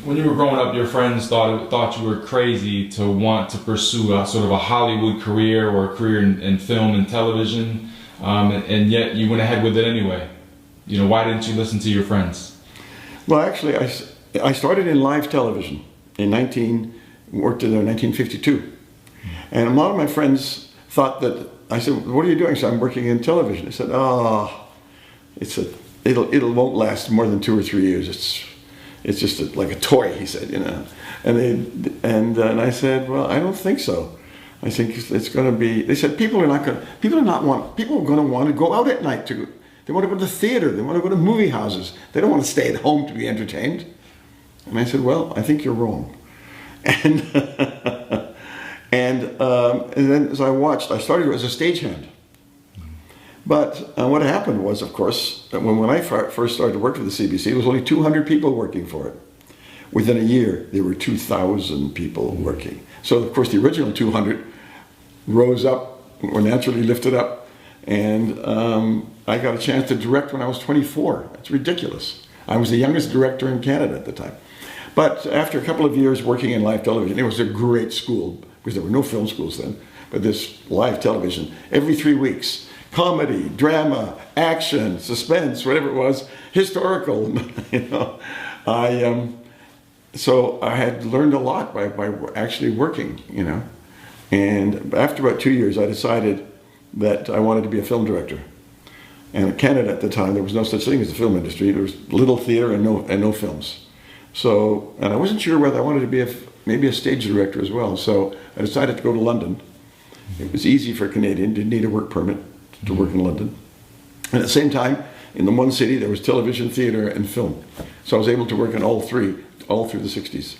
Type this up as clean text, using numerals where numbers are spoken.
When you were growing up, your friends thought you were crazy to want to pursue a sort of a Hollywood career or a career in film and television, and yet you went ahead with it anyway. You know, why didn't you listen to your friends? Well, actually, I started in live television worked in 1952. And a lot of my friends thought that, I said, what are you doing? So I'm working in television. They said, oh, it won't last more than 2 or 3 years. It's just like a toy, he said, you know. And I said, well, I don't think so. I think it's going to be, they said, people are going to want to go out at night they want to go to the theater, they want to go to movie houses. They don't want to stay at home to be entertained. And I said, well, I think you're wrong. And and then as I watched, I started as a stagehand. But what happened was, of course, that when I first started to work for the CBC, there was only 200 people working for it. Within a year, there were 2,000 people working. So, of course, the original 200 rose up, were naturally lifted up, and I got a chance to direct when I was 24. That's ridiculous. I was the youngest director in Canada at the time. But after a couple of years working in live television, it was a great school, because there were no film schools then, but this live television, every 3 weeks, comedy, drama, action, suspense, whatever it was, historical, you know. So I had learned a lot by actually working, you know. And after about 2 years, I decided that I wanted to be a film director. And in Canada at the time, there was no such thing as the film industry. There was little theater and no films. So, and I wasn't sure whether I wanted to be maybe a stage director as well. So I decided to go to London. It was easy for a Canadian, didn't need a work permit to work in London. And at the same time, in the one city, there was television, theater, and film. So I was able to work in all three, all through the 60s.